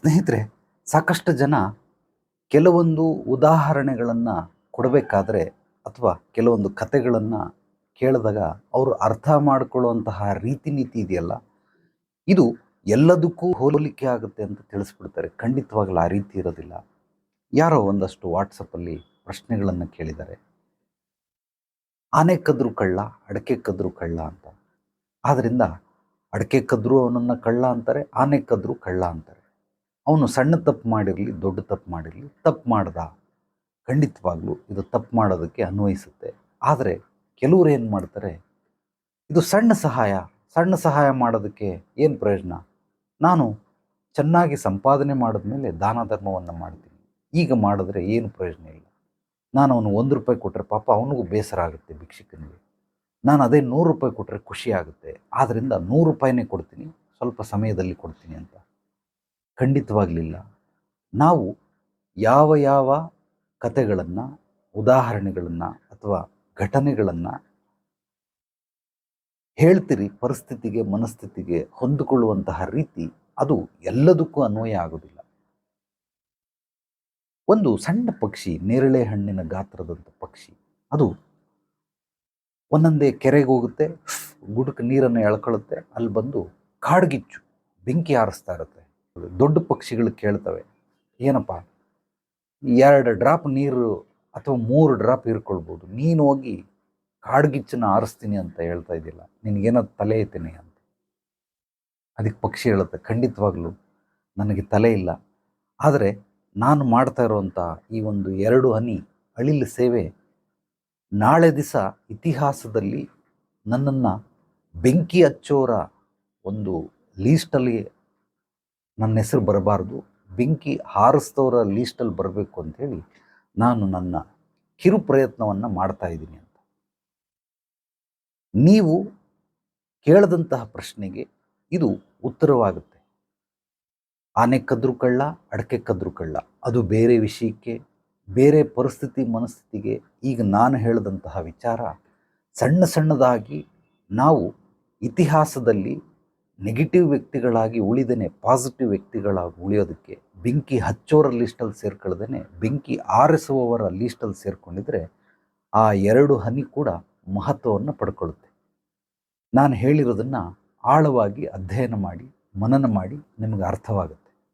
ಸ್ನೇಹಿತರೆ, ಸಾಕಷ್ಟು ಜನ ಕೆಲವೊಂದು ಉದಾಹರಣೆಗಳನ್ನು ಕೊಡಬೇಕಾದ್ರೆ ಅಥವಾ ಕೆಲವೊಂದು ಕಥೆಗಳನ್ನು ಕೇಳಿದಾಗ ಅವರು ಅರ್ಥ ಮಾಡಿಕೊಳ್ಳುವಂತಹ ರೀತಿ ನೀತಿ ಇದೆಯಲ್ಲ, ಇದು ಎಲ್ಲದಕ್ಕೂ ಹೋಲಿಕೆ ಆಗುತ್ತೆ ಅಂತ ತಿಳಿಸ್ಬಿಡ್ತಾರೆ. ಖಂಡಿತವಾಗಲೂ ಆ ರೀತಿ ಇರೋದಿಲ್ಲ. ಯಾರೋ ಒಂದಷ್ಟು ವಾಟ್ಸಪ್ಪಲ್ಲಿ ಪ್ರಶ್ನೆಗಳನ್ನು ಕೇಳಿದ್ದಾರೆ. ಆನೆ ಕದ್ರು ಕಳ್ಳ, ಅಡಕೆ ಕದ್ರು ಕಳ್ಳ ಅಂತ. ಆದ್ದರಿಂದ ಅಡಕೆ ಕದ್ರು ಅವನನ್ನು ಕಳ್ಳ ಅಂತಾರೆ, ಆನೆ ಕದ್ರು ಕಳ್ಳ ಅಂತಾರೆ. ಅವನು ಸಣ್ಣ ತಪ್ಪು ಮಾಡಿರಲಿ, ದೊಡ್ಡ ತಪ್ಪು ಮಾಡಿರಲಿ, ತಪ್ಪು ಮಾಡ್ದ, ಖಂಡಿತವಾಗ್ಲೂ ಇದು ತಪ್ಪು ಮಾಡೋದಕ್ಕೆ ಅನ್ವಯಿಸುತ್ತೆ. ಆದರೆ ಕೆಲವರು ಏನು ಮಾಡ್ತಾರೆ, ಇದು ಸಣ್ಣ ಸಹಾಯ ಮಾಡೋದಕ್ಕೆ ಏನು ಪ್ರಯೋಜನ, ನಾನು ಚೆನ್ನಾಗಿ ಸಂಪಾದನೆ ಮಾಡಿದ್ಮೇಲೆ ದಾನ ಧರ್ಮವನ್ನು ಮಾಡ್ತೀನಿ, ಈಗ ಮಾಡಿದ್ರೆ ಏನು ಪ್ರಯೋಜನ ಇಲ್ಲ. ನಾನು ಅವನು 1 ರೂಪಾಯಿ ಕೊಟ್ಟರೆ ಪಾಪ ಅವನಿಗೂ ಬೇಸರ ಆಗುತ್ತೆ ಭಿಕ್ಷುಕನಿಗೆ. ನಾನು ಅದೇ 100 ರೂಪಾಯಿ ಕೊಟ್ಟರೆ ಖುಷಿ ಆಗುತ್ತೆ, ಆದ್ದರಿಂದ 100 ರೂಪಾಯಿನೇ ಕೊಡ್ತೀನಿ, ಸ್ವಲ್ಪ ಸಮಯದಲ್ಲಿ ಕೊಡ್ತೀನಿ ಅಂತ. ಖಂಡಿತವಾಗಲಿಲ್ಲ. ನಾವು ಯಾವ ಕಥೆಗಳನ್ನು, ಉದಾಹರಣೆಗಳನ್ನು ಅಥವಾ ಘಟನೆಗಳನ್ನು ಹೇಳ್ತೀರಿ, ಪರಿಸ್ಥಿತಿಗೆ ಮನಸ್ಥಿತಿಗೆ ಹೊಂದಿಕೊಳ್ಳುವಂತಹ ರೀತಿ ಅದು ಎಲ್ಲದಕ್ಕೂ ಅನ್ವಯ ಆಗೋದಿಲ್ಲ. ಒಂದು ಸಣ್ಣ ಪಕ್ಷಿ, ನೇರಳೆ ಹಣ್ಣಿನ ಗಾತ್ರದಂಥ ಪಕ್ಷಿ, ಅದು ಒಂದೊಂದೇ ಕೆರೆಗೆ ಹೋಗುತ್ತೆ, ಗುಡುಕು ನೀರನ್ನು ಎಳ್ಕೊಳ್ಳುತ್ತೆ, ಅಲ್ಲಿ ಬಂದು ಕಾಡ್ಗಿಚ್ಚು ಬೆಂಕಿ ಹಾರಿಸ್ತಾ ಇರುತ್ತೆ. ದೊಡ್ಡ ಪಕ್ಷಿಗಳು ಕೇಳ್ತವೆ, ಏನಪ್ಪ 2 ಡ್ರಾಪ್ ನೀರು ಅಥವಾ 3 ಡ್ರಾಪ್ ಹೀರ್ಕೊಳ್ಬೋದು, ನೀನು ಹೋಗಿ ಕಾಡ್ಗಿಚ್ಚನ್ನು ಆರಿಸ್ತೀನಿ ಅಂತ ಹೇಳ್ತಾ ಇದ್ದಿಲ್ಲ, ನಿನಗೇನಾದ್ರು ತಲೆ ಐತೇನೆ ಅಂತ. ಅದಕ್ಕೆ ಪಕ್ಷಿ ಹೇಳುತ್ತೆ, ಖಂಡಿತವಾಗ್ಲೂ ನನಗೆ ತಲೆ ಇಲ್ಲ, ಆದರೆ ನಾನು ಮಾಡ್ತಾ ಇರೋವಂಥ ಈ ಒಂದು 2 ಹನಿ ಅಳಿಲು ಸೇವೆ ನಾಳೆ ದಿವಸ ಇತಿಹಾಸದಲ್ಲಿ ನನ್ನನ್ನು ಬೆಂಕಿ ಹಚ್ಚೋರ ಒಂದು ಲೀಸ್ಟಲ್ಲಿ ನನ್ನ ಹೆಸರು ಬರಬಾರ್ದು, ಬೆಂಕಿ ಹಾರಿಸ್ತವರ ಲೀಸ್ಟಲ್ಲಿ ಬರಬೇಕು ಅಂಥೇಳಿ ನಾನು ನನ್ನ ಕಿರು ಪ್ರಯತ್ನವನ್ನು ಮಾಡ್ತಾ ಇದ್ದೀನಿ ಅಂತ. ನೀವು ಕೇಳದಂತಹ ಪ್ರಶ್ನೆಗೆ ಇದು ಉತ್ತರವಾಗುತ್ತೆ. ಆನೆ ಕದ್ರು ಕಳ್ಳ, ಅಡಕೆ ಕದ್ರು ಕಳ್ಳ, ಅದು ಬೇರೆ ವಿಷಯಕ್ಕೆ, ಬೇರೆ ಪರಿಸ್ಥಿತಿ ಮನಸ್ಥಿತಿಗೆ. ಈಗ ನಾನು ಹೇಳಿದಂತಹ ವಿಚಾರ ಸಣ್ಣದಾಗಿ ನಾವು ಇತಿಹಾಸದಲ್ಲಿ ನೆಗೆಟಿವ್ ವ್ಯಕ್ತಿಗಳಾಗಿ ಉಳಿದೇನೆ ಪಾಸಿಟಿವ್ ವ್ಯಕ್ತಿಗಳಾಗಿ ಉಳಿಯೋದಕ್ಕೆ, ಬೆಂಕಿ ಹಚ್ಚೋರ ಲೀಸ್ಟಲ್ಲಿ ಸೇರ್ಕೊಳ್ದೇನೆ ಬೆಂಕಿ ಆರಿಸುವವರ ಲೀಸ್ಟಲ್ಲಿ ಸೇರಿಕೊಂಡಿದ್ರೆ ಆ 2 ಹನಿ ಕೂಡ ಮಹತ್ವವನ್ನು ಪಡ್ಕೊಳ್ಳುತ್ತೆ. ನಾನು ಹೇಳಿರೋದನ್ನು ಆಳವಾಗಿ ಅಧ್ಯಯನ ಮಾಡಿ, ಮನನ ಮಾಡಿ, ನಿಮಗೆ ಅರ್ಥವಾಗುತ್ತೆ.